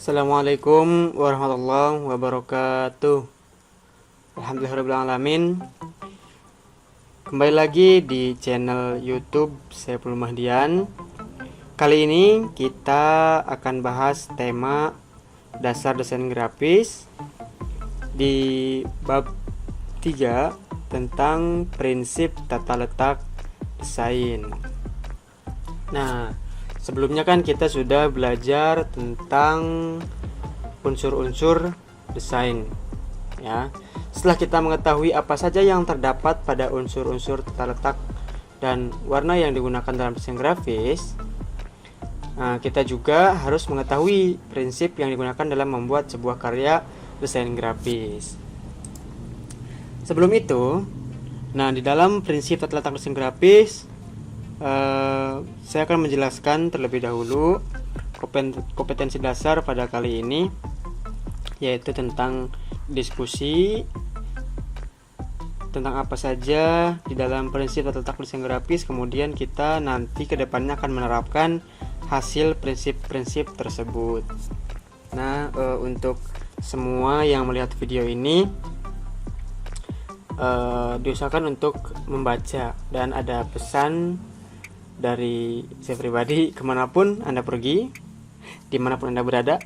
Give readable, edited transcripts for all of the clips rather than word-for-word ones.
Assalamualaikum warahmatullahi wabarakatuh. Alhamdulillahirrahmanirrahim. Kembali lagi di channel YouTube Saiful Mahdian. Kali ini kita akan bahas tema dasar desain grafis di bab 3 tentang prinsip tata letak desain. Nah, sebelumnya kan kita sudah belajar tentang unsur-unsur desain ya. Setelah kita mengetahui apa saja yang terdapat pada unsur-unsur tata letak dan warna yang digunakan dalam desain grafis, kita juga harus mengetahui prinsip yang digunakan dalam membuat sebuah karya desain grafis. Sebelum itu, di dalam prinsip tata letak desain grafis, saya akan menjelaskan terlebih dahulu kompetensi dasar pada kali ini, yaitu tentang diskusi tentang apa saja di dalam prinsip tata letak desain grafis. Kemudian kita nanti kedepannya akan menerapkan hasil prinsip-prinsip tersebut. Untuk semua yang melihat video ini, diusahakan untuk membaca, dan ada pesan dari saya pribadi kemanapun Anda pergi, dimanapun Anda berada,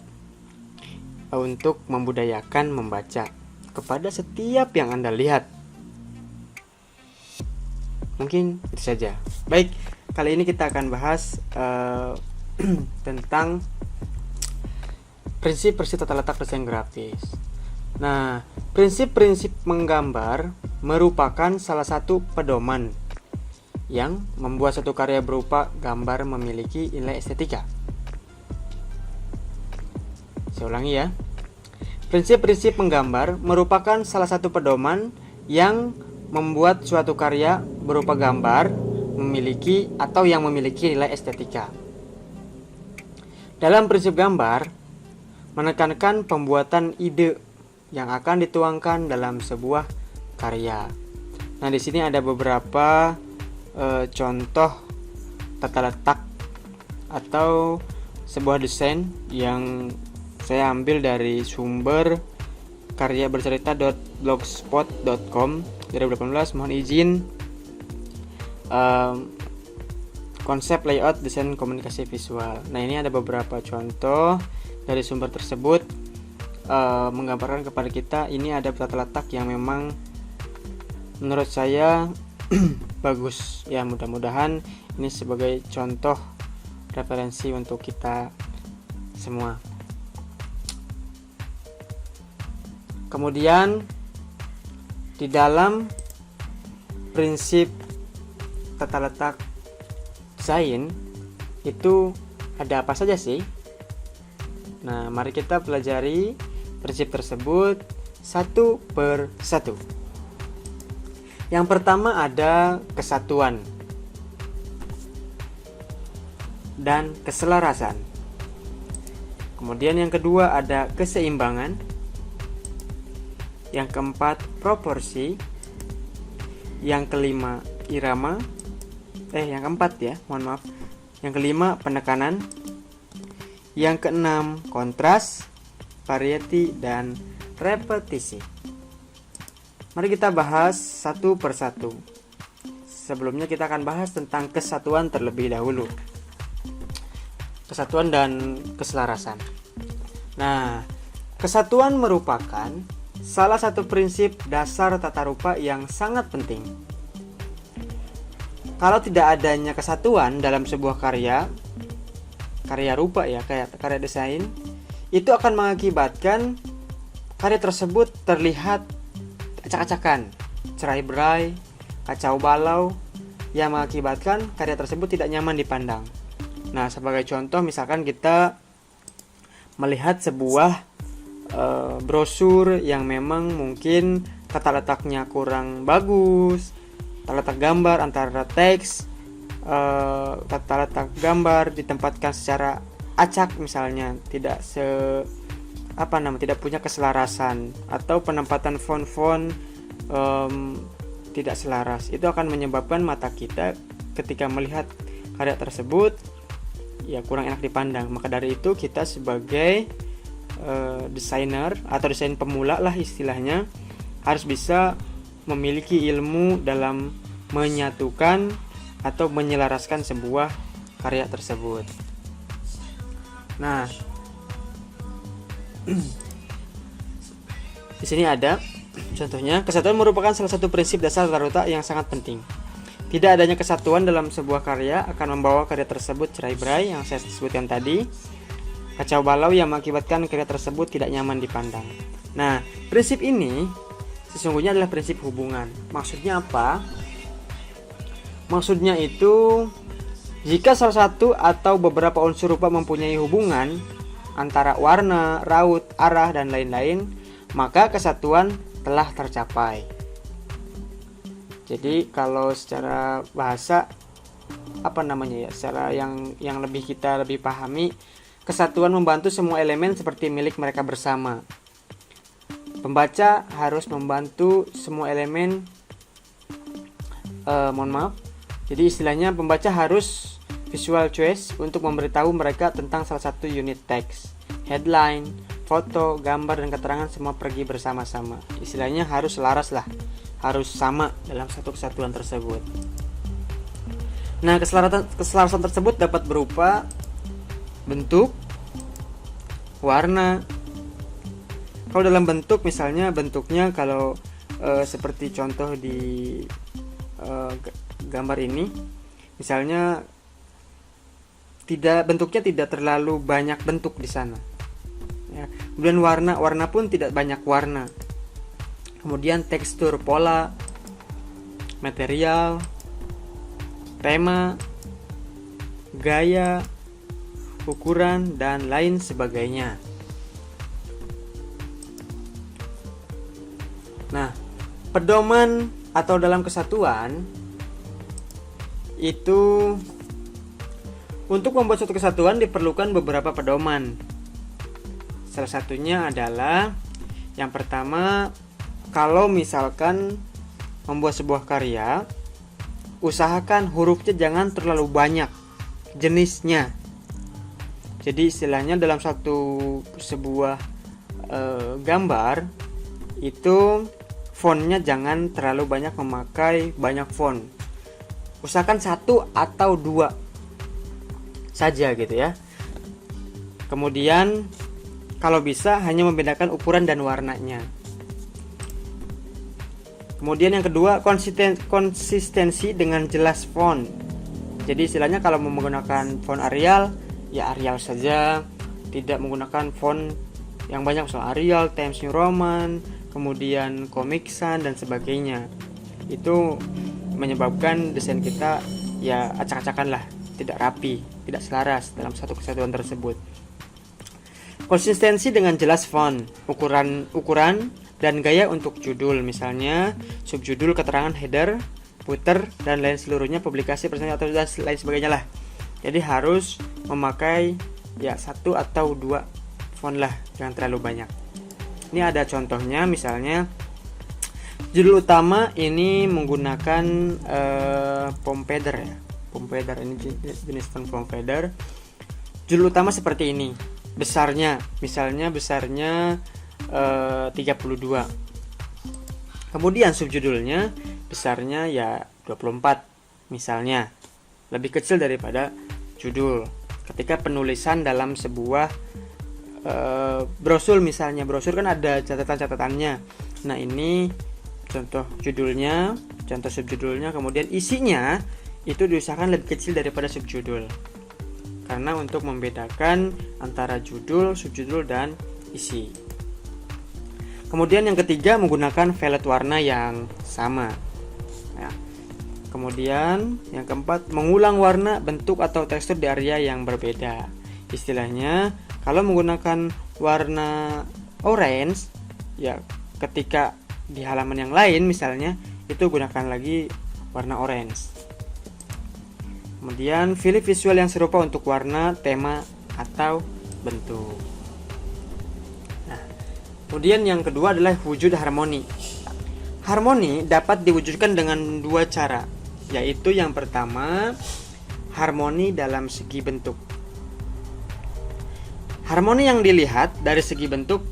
untuk membudayakan membaca kepada setiap yang Anda lihat. Mungkin itu saja. Baik, kali ini kita akan bahas tentang prinsip-prinsip tata letak desain grafis. Prinsip-prinsip menggambar merupakan salah satu pedoman yang membuat satu karya berupa gambar memiliki nilai estetika. Saya ulangi ya. Prinsip-prinsip menggambar merupakan salah satu pedoman yang membuat suatu karya berupa gambar memiliki atau yang memiliki nilai estetika. Dalam prinsip gambar menekankan pembuatan ide yang akan dituangkan dalam sebuah karya. Di sini ada beberapa contoh tata letak atau sebuah desain yang saya ambil dari sumber karyabercerita.blogspot.com 2018. Mohon izin, konsep layout desain komunikasi visual. Ini ada beberapa contoh dari sumber tersebut, menggambarkan kepada kita ini ada tata letak yang memang menurut saya bagus ya. Mudah-mudahan ini sebagai contoh referensi untuk kita semua. Kemudian di dalam prinsip tata letak desain itu ada apa saja sih? Mari kita pelajari prinsip tersebut satu per satu. Yang pertama ada kesatuan dan keselarasan. Kemudian yang kedua ada keseimbangan. Yang keempat proporsi. Yang kelima irama. Yang keempat ya, mohon maaf. Yang kelima penekanan. Yang keenam kontras, variety, dan repetisi. Mari kita bahas satu per satu. Sebelumnya kita akan bahas tentang kesatuan terlebih dahulu. Kesatuan dan keselarasan. Kesatuan merupakan salah satu prinsip dasar tata rupa yang sangat penting. Kalau tidak adanya kesatuan dalam sebuah karya rupa ya, kayak karya desain, itu akan mengakibatkan karya tersebut terlihat acak-acakan, cerai-berai, kacau balau, yang mengakibatkan karya tersebut tidak nyaman dipandang. Sebagai contoh, misalkan kita melihat sebuah brosur yang memang mungkin tata letaknya kurang bagus, tata letak gambar antara teks, tata letak gambar ditempatkan secara acak misalnya, tidak tidak punya keselarasan, atau penempatan font-font tidak selaras. Itu akan menyebabkan mata kita ketika melihat karya tersebut ya kurang enak dipandang. Maka dari itu kita sebagai desainer atau desain pemula lah istilahnya, harus bisa memiliki ilmu dalam menyatukan atau menyelaraskan sebuah karya tersebut. Nah, di sini ada contohnya, kesatuan merupakan salah satu prinsip dasar Laruta yang sangat penting. Tidak adanya kesatuan dalam sebuah karya akan membawa karya tersebut cerai-berai yang saya sebutkan tadi, kacau balau yang mengakibatkan karya tersebut tidak nyaman dipandang. Nah, prinsip ini sesungguhnya adalah prinsip hubungan. Maksudnya apa? Maksudnya itu, jika salah satu atau beberapa unsur rupa mempunyai hubungan antara warna, raut, arah, dan lain-lain, maka kesatuan telah tercapai. Jadi kalau secara bahasa secara yang kita lebih pahami, kesatuan membantu semua elemen seperti milik mereka bersama. Pembaca harus membantu semua elemen. Jadi istilahnya pembaca harus visual choice untuk memberitahu mereka tentang salah satu unit teks, headline, foto, gambar, dan keterangan semua pergi bersama-sama. Istilahnya harus selaras lah, harus sama dalam satu kesatuan tersebut. Nah, keselarasan tersebut dapat berupa bentuk, warna. Kalau dalam bentuk, misalnya bentuknya kalau seperti contoh di gambar ini, misalnya bentuknya tidak terlalu banyak bentuk di sana. Ya. Kemudian warna pun tidak banyak warna. Kemudian tekstur, pola, material, tema, gaya, ukuran, dan lain sebagainya. Nah, pedoman atau dalam kesatuan itu, untuk membuat suatu kesatuan diperlukan beberapa pedoman. Salah satunya adalah yang pertama, kalau misalkan membuat sebuah karya, usahakan hurufnya jangan terlalu banyak jenisnya. Jadi istilahnya dalam sebuah gambar itu fontnya jangan terlalu banyak, memakai banyak font. Usahakan 1 atau 2 saja gitu ya. Kemudian kalau bisa hanya membedakan ukuran dan warnanya. Kemudian yang kedua, konsistensi dengan jelas font. Jadi istilahnya kalau mau menggunakan font Arial, ya Arial saja, tidak menggunakan font yang banyak, soal Arial, Times New Roman, kemudian Comic Sans, dan sebagainya. Itu menyebabkan desain kita ya acak-acakan lah, tidak rapi, tidak selaras dalam satu kesatuan tersebut. Konsistensi dengan jelas font, ukuran dan gaya untuk judul, misalnya subjudul, keterangan, header, footer, dan lain seluruhnya, publikasi, presentasi, atau lain sebagainya lah. Jadi harus memakai ya 1 atau 2 font lah, jangan terlalu banyak. Ini ada contohnya, misalnya judul utama ini menggunakan foam feather ya. Foam feather ini jenis foam feather. Judul utama seperti ini. Besarnya, misalnya besarnya 32. Kemudian subjudulnya besarnya ya 24 misalnya. Lebih kecil daripada judul. Ketika penulisan dalam sebuah brosur, misalnya brosur kan ada catatan-catatannya. Nah, ini contoh judulnya, contoh subjudulnya, kemudian isinya itu diusahakan lebih kecil daripada subjudul. Karena untuk membedakan antara judul, subjudul, dan isi. Kemudian yang ketiga, menggunakan palette warna yang sama. Ya. Kemudian yang keempat, mengulang warna, bentuk, atau tekstur di area yang berbeda. Istilahnya, kalau menggunakan warna orange, ya ketika di halaman yang lain misalnya, itu gunakan lagi warna orange. Kemudian pilih visual yang serupa untuk warna, tema, atau bentuk. Nah, kemudian yang kedua adalah wujud harmoni. Harmoni dapat diwujudkan dengan 2 cara, yaitu yang pertama, harmoni dalam segi bentuk. Harmoni yang dilihat dari segi bentuk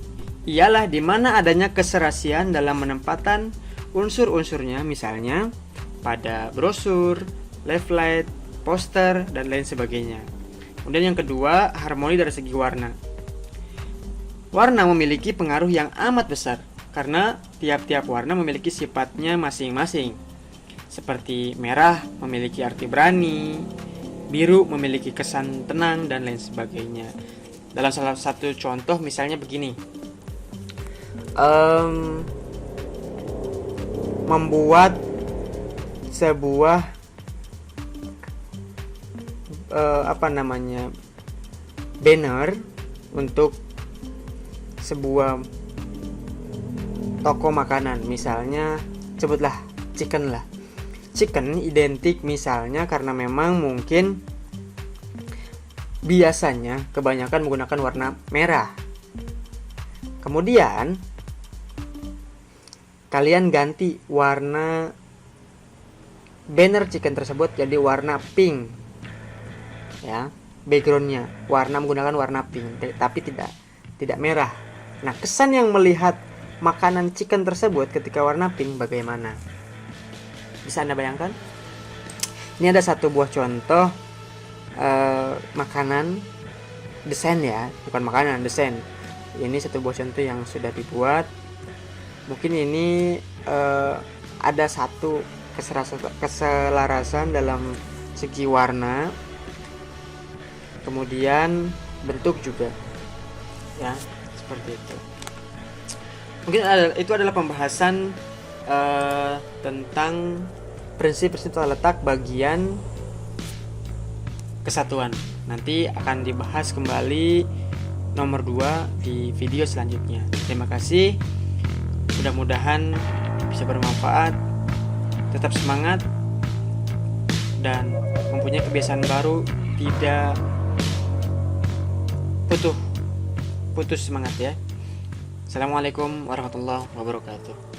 ialah di mana adanya keserasian dalam penempatan unsur-unsurnya, misalnya pada brosur, leaflet, poster, dan lain sebagainya. Kemudian yang kedua, harmoni dari segi warna. Warna memiliki pengaruh yang amat besar karena tiap-tiap warna memiliki sifatnya masing-masing. Seperti merah memiliki arti berani, biru memiliki kesan tenang, dan lain sebagainya. Dalam salah satu contoh misalnya begini, membuat sebuah banner untuk sebuah toko makanan, misalnya sebutlah chicken lah. Chicken identik misalnya karena memang mungkin biasanya kebanyakan menggunakan warna merah. Kemudian kalian ganti warna banner chicken tersebut jadi warna pink, ya, backgroundnya menggunakan warna pink, tapi tidak merah. Nah, kesan yang melihat makanan chicken tersebut ketika warna pink bagaimana? Bisa Anda bayangkan? Ini ada satu buah contoh makanan desain, ya, bukan makanan, desain. Ini satu buah contoh yang sudah dibuat. Mungkin ini ada satu keselarasan dalam segi warna, kemudian bentuk juga, ya, seperti itu. Mungkin itu adalah pembahasan tentang prinsip-prinsip tata letak bagian kesatuan. Nanti akan dibahas kembali nomor 2 di video selanjutnya. Terima kasih. Mudah-mudahan bisa bermanfaat. Tetap semangat dan mempunyai kebiasaan baru, tidak putus semangat, ya. Assalamualaikum warahmatullahi wabarakatuh.